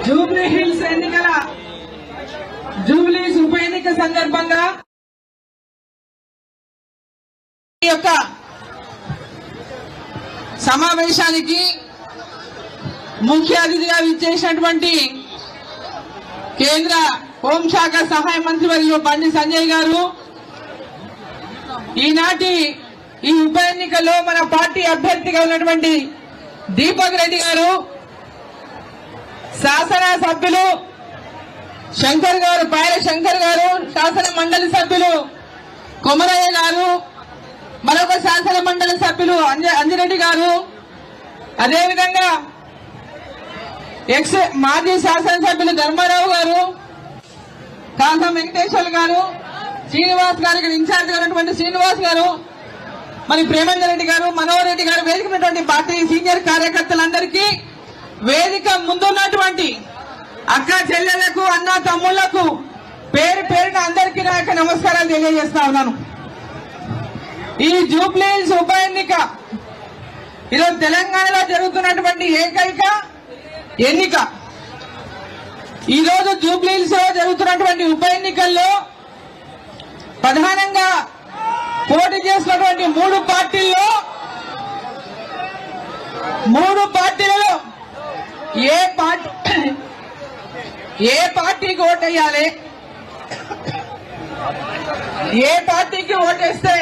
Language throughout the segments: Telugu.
జూబ్లీ హిల్స్ ఎన్నికల జూబ్లీస్ ఉప ఎన్నిక సందర్భంగా ఈ యొక్క సమావేశానికి ముఖ్య అతిథిగా విచ్చేసినటువంటి కేంద్ర హోంశాఖ సహాయ మంత్రి వర్యులు బండి సంజయ్ గారు, ఈనాటి ఈ ఉప ఎన్నికల్లో మన పార్టీ అభ్యర్థిగా ఉన్నటువంటి దీపక్ రెడ్డి గారు, శాసన సభ్యులు శంకర్ గారు, పాయల శంకర్ గారు, శాసన మండలి సభ్యులు కొమరయ్య గారు, మరొక శాసన మండలి సభ్యులు అంజిరెడ్డి గారు, అదేవిధంగా మాజీ శాసనసభ్యులు ధర్మారావు గారు, కాసం వెంకటేశ్వర్ గారు, శ్రీనివాస్ గారు, ఇక్కడ ఇన్ఛార్జ్ ఉన్నటువంటి శ్రీనివాస్ గారు, మరి ప్రేమేందర్ రెడ్డి గారు, మనోహర్ రెడ్డి గారు, వేదిక ఉన్నటువంటి పార్టీ సీనియర్ కార్యకర్తలందరికీ, వేదిక ముందున్నటువంటి అక్క చెల్లెళ్లకు, అన్న తమ్ముళ్లకు పేరు పేరున అందరికీ నా యొక్క నమస్కారాలు తెలియజేస్తా ఉన్నాను. ఈ జూబ్లీ హిల్స్ ఉప ఎన్నిక ఈరోజు తెలంగాణలో జరుగుతున్నటువంటి ఏకైక ఎన్నిక. ఈరోజు జూబ్లీ హిల్స్ లో జరుగుతున్నటువంటి ఉప ఎన్నికల్లో ప్రధానంగా పోటీ చేసినటువంటి మూడు పార్టీలలో ఏ పార్టీకి ఓటేయాలి, ఏ పార్టీకి ఓటేస్తే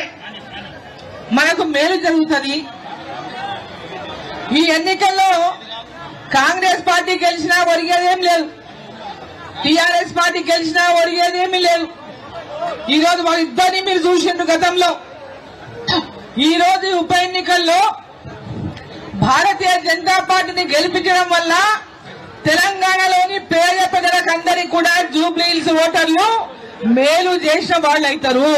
మనకు మేలు జరుగుతుంది. ఈ ఎన్నికల్లో కాంగ్రెస్ పార్టీ గెలిచినా ఒరిగేదేం లేదు, టీఆర్ఎస్ పార్టీ గెలిచినా ఒరిగేదేమీ లేదు. ఈరోజు వాళ్ళిద్దరిని మీరు చూసిండ్రు గతంలో. ఈరోజు ఉప ఎన్నికల్లో భారతీయ జనతా పార్టీని గెలిపించడం వల్ల తెలంగాణలోని పేద ప్రజలకు అందరికీ కూడా జూబ్లీ హిల్స్ ఓటర్లు మేలు చేసిన వాళ్ళు అవుతారు.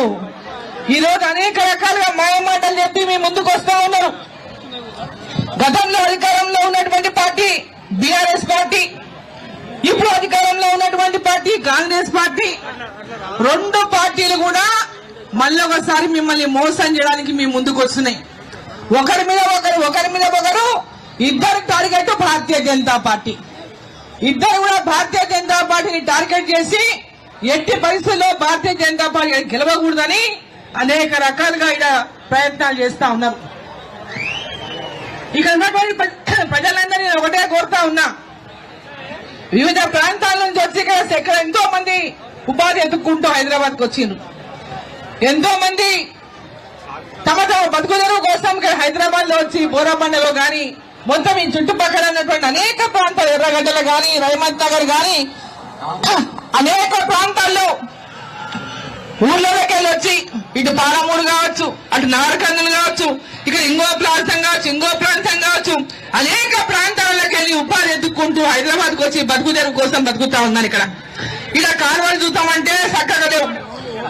ఈరోజు అనేక రకాలుగా మాయమాటలు చెప్పి మీ ముందుకు వస్తా ఉన్నారు. గతంలో అధికారంలో ఉన్నటువంటి పార్టీ బీఆర్ఎస్ పార్టీ, ఇప్పుడు అధికారంలో ఉన్నటువంటి పార్టీ కాంగ్రెస్ పార్టీ, రెండు పార్టీలు కూడా మళ్ళొకసారి మిమ్మల్ని మోసం చేయడానికి మీ ముందుకు వస్తున్నాయి. ఒకరి మీద ఒకరు ఇద్దరు టార్గెట్ భారతీయ జనతా పార్టీ. ఇద్దరు కూడా భారతీయ జనతా పార్టీని టార్గెట్ చేసి ఎట్టి పరిస్థితుల్లో భారతీయ జనతా పార్టీ గెలవకూడదని అనేక రకాలుగా ఇక్కడ ప్రయత్నాలు చేస్తా ఉన్నారు. ఇక్కడ ఉన్నటువంటి ప్రజలందరినీ ఒకటే కోరుతా ఉన్నా, వివిధ ప్రాంతాల నుంచి వచ్చి ఇక్కడ ఎంతో మంది ఉపాధి ఎత్తుక్కుంటూ హైదరాబాద్ కు వచ్చిండ్రు. ఎంతో మంది తమ బతుకుదెరువు కోసం హైదరాబాద్ లో వచ్చి బోరాబండలో గాని, మొత్తం ఈ చుట్టుపక్కల ఉన్నటువంటి అనేక ప్రాంతాలు, ఎర్రగడ్డలు గాని, రైమత్ నగర్ గాని, అనేక ప్రాంతాల్లో ఊళ్ళోకి వచ్చి ఇటు పాలమూరు కావచ్చు, అటు నాగరకర్నూలు కావచ్చు, ఇక్కడ ఇంకో ప్రాంతం కావచ్చు, అనేక ప్రాంతాలకు వెళ్ళి ఉపాధి ఎత్తుక్కుంటూ హైదరాబాద్ కు వచ్చి బతుకుదెరువు కోసం బతుకుతా ఉన్నాను. ఇక్కడ కాలువలు చూద్దామంటే చక్కగా లేవు,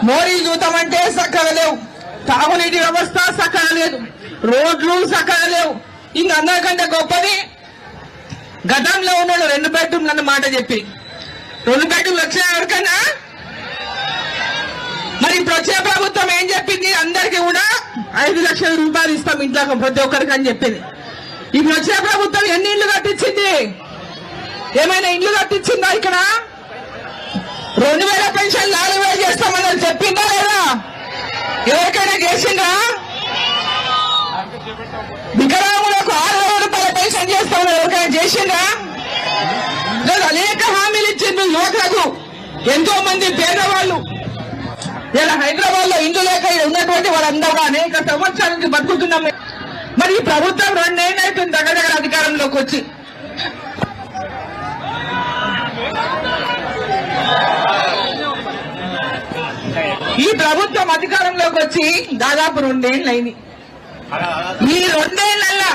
మోరీలు చూద్దామంటే చక్కగా లేవు, తాగునీటి వ్యవస్థ చక్కగా లేదు, రోడ్లు చక్కగా లేవు. ఇంకా అందరికంటే గొప్పది, గతంలో ఉన్నాడు 2 బెడ్రూమ్లు అన్న మాట చెప్పి 2 బెడ్రూమ్లు వచ్చినా ఎవరికన్నా. మరి ఇప్పుడు వచ్చే ప్రభుత్వం ఏం చెప్పింది, అందరికీ కూడా 5 లక్షల రూపాయలు ఇస్తాం ఇంట్లో ప్రతి ఒక్కరికి అని చెప్పింది. ఇప్పుడు వచ్చే ప్రభుత్వం ఎన్ని ఇళ్లు కట్టించింది, ఏమైనా ఇళ్లు కట్టించిందా? ఇక్కడ 2000 పెన్షన్ 4000 చేస్తామని చెప్పిందా లేదా? ఎవరికైనా చేసిందా? వికలాంగులకు 6000 రూపాయల పెన్షన్ చేస్తామని ఎవరికైనా చేసిందా? అనేక హామీలు ఇచ్చింది యువకులకు. ఎంతో మంది పేదవాళ్ళు ఇలా హైదరాబాద్ లో ఇండ్లు లేక ఉన్నటువంటి వాళ్ళందరూ అనేక సంవత్సరాల నుంచి బతుకుతున్నాం. మరి ఈ ప్రభుత్వం 2 ఏళ్ళు అవుతుంది దగ్గర అధికారంలోకి వచ్చి. ఈ ప్రభుత్వం అధికారంలోకి వచ్చి దాదాపు 2 ఏళ్ళు అయింది. ఈ 2 ఏళ్లల్లా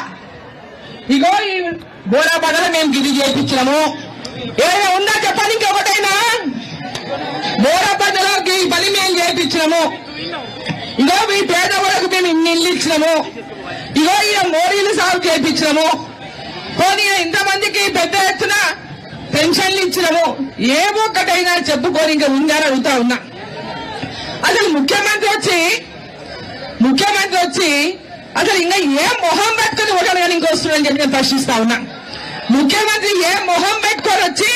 ఇగో ఈ బోరాబడలో మేము గిరి చేయించినాము, ఏమైనా ఉందా చెప్పండి? ఇంకొకటైనా బోరాబడ్డలో ఈ పని మేము చేయించినాము, ఇగో మీ పేదవాళ్ళకు మేము ఇన్ని ఇల్లు ఇచ్చినాము, ఇగో ఈ మోరీలు సాగు చేయించినాము, పోనీ ఇంతమందికి పెద్ద ఎత్తున పెన్షన్లు ఇచ్చినాము, ఏ ఒక్కటైనా చెప్పుకొని ఇంకా ఉందని అడుగుతా ఉన్నా. అసలు ముఖ్యమంత్రి వచ్చి అసలు ఇంకా ఏ మొహం పెట్టుకుని ఒకరు కానీ ఇంకొస్తుందని చెప్పి నేను ప్రశ్నిస్తా ఉన్నా. ముఖ్యమంత్రి ఏ మొహం పెట్టుకొని వచ్చి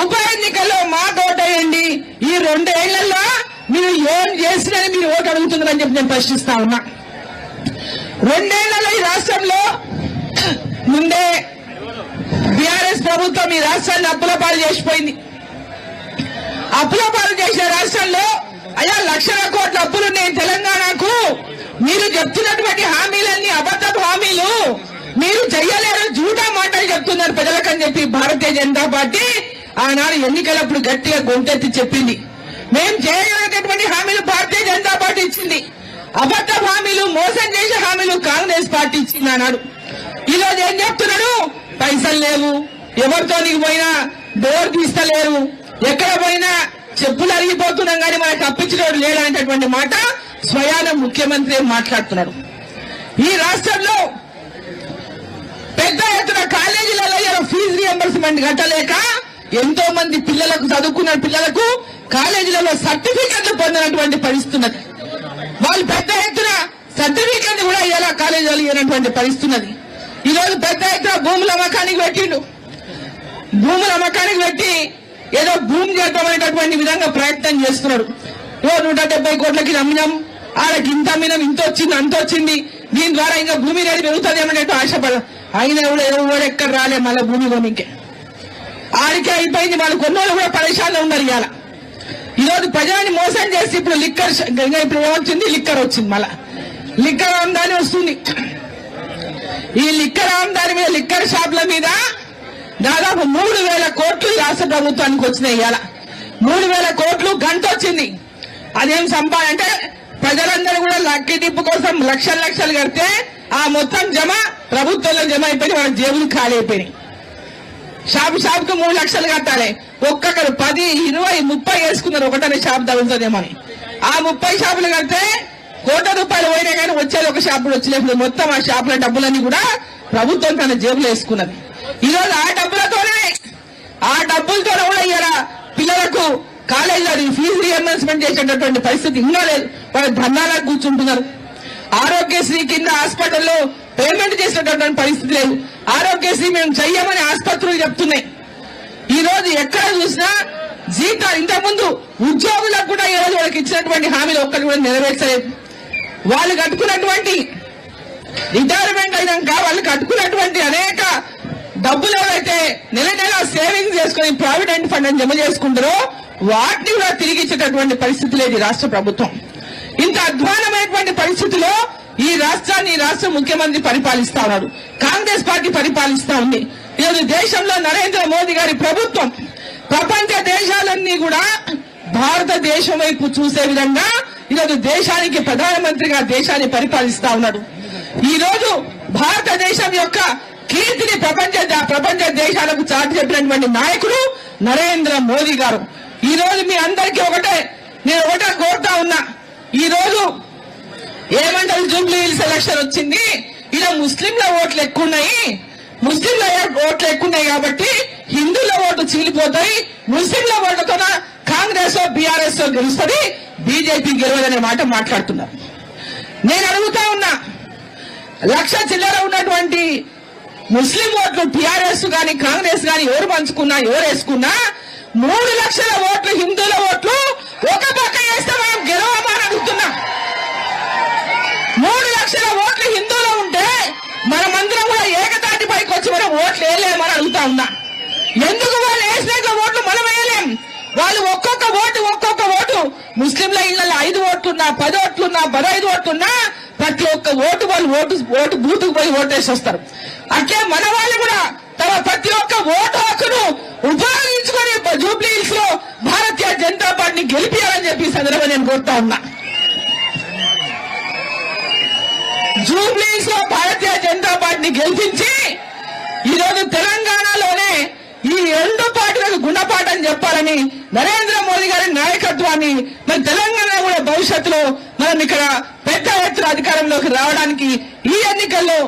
ఉప ఎన్నికల్లో మాకు ఓటేయండి, ఈ 2 ఏళ్లలో మీరు ఏం చేసినని మీరు ఓటు అడుగుతున్నారని చెప్పి నేను ప్రశ్నిస్తా ఉన్నా. 2 ఏళ్లలో ఈ రాష్ట్రంలో ముందే బీఆర్ఎస్ ప్రభుత్వం ఈ రాష్ట్రాన్ని అప్పుల పాలు చేసిపోయింది. అప్పుల పాలు చేసిన రాష్ట్రంలో అయ్యా లక్షల కోట్ల అప్పులున్నాయి తెలంగాణకు. మీరు చెప్తున్నటువంటి హామీలన్నీ అబద్ధపు హామీలు, మీరు చెయ్యలేరు, జూటా మాటలు చెప్తున్నారు ప్రజలకని చెప్పి భారతీయ జనతా పార్టీ ఆనాడు ఎన్నికలప్పుడు గట్టిగా గొంతెత్తి చెప్పింది. మేము చేయగలిగినటువంటి హామీలు భారతీయ జనతా పార్టీ ఇచ్చింది, అబద్ధపు హామీలు, మోసం చేసే హామీలు కాంగ్రెస్ పార్టీ ఇచ్చింది ఆనాడు. ఈ రోజు ఏం చెప్తున్నాడు? పైసలు లేవు, ఎవరితో పోయినా డోర్ తీస్తలేరు, ఎక్కడ పోయినా చెప్పులు అరిగిపోతున్నాం కానీ మనకు అప్పించడం లేదనేటటువంటి మాట స్వయాన ముఖ్యమంత్రి మాట్లాడుతున్నాడు. ఈ రాష్ట్రంలో పెద్ద ఎత్తున కాలేజీలలో ఫీజు రియంబర్స్మెంట్ కట్టలేక ఎంతో మంది పిల్లలకు, చదువుకున్న పిల్లలకు కాలేజీలలో సర్టిఫికెట్లు పొందినటువంటి పరిస్థితి ఉన్నది. వాళ్ళు పెద్ద ఎత్తున సర్టిఫికెట్ కూడా ఇలా కాలేజీలు ఇవ్వనటువంటి పరిస్థితి ఉన్నది. ఈ రోజు పెద్ద ఎత్తున భూముల అమ్మకానికి పెట్టిండు. భూముల అమ్మకానికి పెట్టి ఏదో భూమి చేద్దామనేటటువంటి విధంగా ప్రయత్నం చేస్తున్నాడు. 170 కోట్లకి అమ్మినాం, ఆడకి ఇంత అమ్మినాం, ఇంత వచ్చింది, అంత వచ్చింది, దీని ద్వారా ఇంకా భూమి రేటు పెరుగుతుంది అన్నట్టు ఆశపడ. అయినా కూడా ఎవరు ఎక్కడ రాలే, మళ్ళీ భూమి కొనికే ఆడికే అయిపోయింది. వాళ్ళు కొన్నోళ్ళు కూడా పరేషాన్లో ఉన్నారు. ఇవాళ ఈరోజు ప్రజలని మోసం చేసి ఇప్పుడు లిక్కర్, ఇప్పుడు ఏమొచ్చింది? లిక్కర్ వచ్చింది. మళ్ళా లిక్కర్ ఆమ్దాని వస్తుంది. ఈ లిక్కర్ ఆమ్దాని మీద, లిక్కర్ షాపుల మీద దాదాపు 3,000 కోట్లు రాష్ట్ర ప్రభుత్వానికి వచ్చినాయి. ఇవాళ 3,000 కోట్లు గంట వచ్చింది. అదేం సంపాదంటే ప్రజలందరూ కూడా లక్కీ టిప్పు కోసం లక్షలు కడితే ఆ మొత్తం జమ ప్రభుత్వంలో జమ అయిపోయి వాళ్ళ జేబులు ఖాళీ అయిపోయినాయి. షాపుకు 3 లక్షలు కట్టాలి. ఒక్కొక్కరు 10, 20, 30 వేసుకున్నారు. ఒకటనే షాప్ తగులుతుందేమో అని. ఆ 30 షాపులు కడితే ₹1,00,00,000 పోయినా కానీ వచ్చేది ఒక షాపులు వచ్చినప్పుడు మొత్తం ఆ షాపుల డబ్బులన్నీ కూడా ప్రభుత్వం తన జేబులో వేసుకున్నది. ఈరోజు ఆ డబ్బులతో కూడా ఇలా పిల్లలకు కాలేజీలో ఫీజు రియంబర్స్మెంట్ చేసేటటువంటి పరిస్థితి ఇంకా లేదు. వాళ్ళు ధర్నాలకు కూర్చుంటున్నారు. ఆరోగ్యశ్రీ కింద హాస్పిటల్లో పేమెంట్ చేసేటటువంటి పరిస్థితి లేదు. ఆరోగ్యశ్రీ మేము చెయ్యమని ఆసుపత్రులు చెప్తున్నాయి. ఈ రోజు ఎక్కడ చూసినా జీతాలు, ఇంతకుముందు ఉద్యోగులకు కూడా ఈ రోజు వాళ్ళకి ఇచ్చినటువంటి హామీలు ఒక్కటి కూడా నెరవేర్చలేదు. వాళ్ళు కట్టుకున్నటువంటి రిటైర్మెంట్ అయినాక వాళ్ళు కట్టుకున్నటువంటి అనేక డబ్బులు ఎవరైతే నెల నెల సేవింగ్స్ చేసుకుని ప్రావిడెంట్ ఫండ్ అని జమ చేసుకుంటారో వాటిని కూడా తిరిగి ఇచ్చేటటువంటి పరిస్థితి లేదు రాష్ట్ర ప్రభుత్వం. ఇంత అధ్వానమైనటువంటి పరిస్థితిలో ఈ రాష్ట్రాన్ని రాష్ట్ర ముఖ్యమంత్రి పరిపాలిస్తా ఉన్నాడు. కాంగ్రెస్ పార్టీ పరిపాలిస్తా ఉంది. ఈరోజు దేశంలో నరేంద్ర మోదీ గారి ప్రభుత్వం ప్రపంచ దేశాలన్నీ కూడా భారతదేశం వైపు చూసే విధంగా ఈరోజు దేశానికి ప్రధానమంత్రిగా దేశాన్ని పరిపాలిస్తా ఉన్నాడు. ఈ రోజు భారతదేశం యొక్క కీర్తిని ప్రపంచ దేశాలకు చాటి చెప్పినటువంటి నాయకుడు నరేంద్ర మోదీ గారు. ఈ రోజు మీ అందరికీ నేను ఒకటే కోరుతా ఉన్నా. ఈ రోజు ఏమంటారు? జూబ్లీ హిల్స్ ఎలక్షన్ వచ్చింది, ఇలా ముస్లింల ఓట్లు ఎక్కువ ఉన్నాయి కాబట్టి హిందువుల ఓటు చీలిపోతాయి, ముస్లింల ఓట్లతో కాంగ్రెస్ బీఆర్ఎస్ గెలుస్తుంది, బీజేపీ గెలవదనే మాట మాట్లాడుతున్నారు. నేను అడుగుతా ఉన్నా, 1,00,000 చిల్లర ఉన్నటువంటి ముస్లిం ఓట్లు టీఆర్ఎస్ గాని కాంగ్రెస్ గాని ఎవరు పంచుకున్నా, ఎవరు వేసుకున్నా 3 లక్షల ఓట్లు హిందువుల ఓట్లు ఒక పక్క వేస్తే మనం గెలవమని అడుగుతున్నా. 3 లక్షల ఓట్లు హిందువులు ఉంటే మనమందరం కూడా ఏకతాటి పైకి వచ్చి మనం ఓట్లు వేయలేమని అడుగుతా ఉన్నా. ఎందుకు వాళ్ళు వేసినాక ఓట్లు మనం వేయలేం? వాళ్ళు ఒక్కొక్క ఓటు ముస్లింల ఇళ్లలో 5 ఓట్లున్నా, 10 ఓట్లున్నా, 15 ఓట్లున్నా ప్రతి ఒక్క ఓటు వాళ్ళు ఓటు బూతుకు పోయి ఓటేసి వస్తారు. అట్లే మన వాళ్ళు కూడా తమ ప్రతి ఒక్క ఓటు హక్కును ఉపయోగించుకొని జూబ్లీ హిల్స్ లో భారతీయ జనతా పార్టీని గెలిపించాలని చెప్పి సందర్భంగా నేను కోరుతా ఉన్నా. జూబ్లీ హిల్స్ లో భారతీయ జనతా పార్టీని గెలిపించి ఈరోజు తెలంగాణలోనే ఈ 2 పార్టీలకు గుణపాఠం చెప్పాలని నరేంద్ర మోదీ గారి నాయకత్వాన్ని మన తెలంగాణ కూడా భవిష్యత్తులో మనం ఇక్కడ పెద్ద ఎత్తున అధికారంలోకి రావడానికి ఈ ఎన్నికల్లో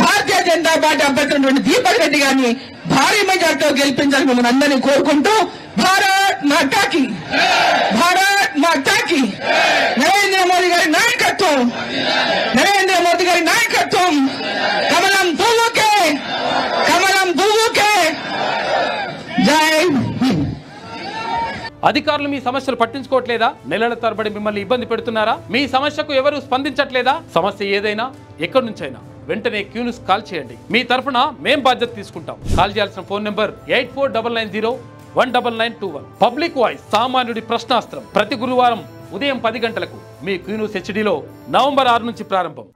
భారతీయ జనతా పార్టీ అభ్యర్థి దీపక్ రెడ్డి గారిని భారీ మెజార్టీతో గెలిపించాలని మిమ్మల్ని అందరినీ కోరుకుంటూ భారత్ మాతాకి నరేంద్ర మోదీ గారి నాయకత్వం కమలం పువ్వుకే అధికారులు మీ సమస్యలు పట్టించుకోవట్లేదా? నెలల తరబడి మిమ్మల్ని ఇబ్బంది పెడుతున్నారా? మీ సమస్యకు ఎవరు స్పందించట్లేదా? సమస్య ఏదైనా ఎక్కడి నుంచైనా వెంటనే క్యూన్యూస్ కాల్ చేయండి. మీ తరఫున మేం బాధ్యత తీసుకుంటాం. కాల్ చేయాల్సిన ఫోన్ నెంబర్ 8499019921. పబ్లిక్ వాయిస్, సామాన్యుడి ప్రశ్నాస్త్రం. ప్రతి గురువారం ఉదయం 10 గంటలకు మీ క్యూన్యూస్ హెచ్డీలో నవంబర్ 6 నుంచి ప్రారంభం.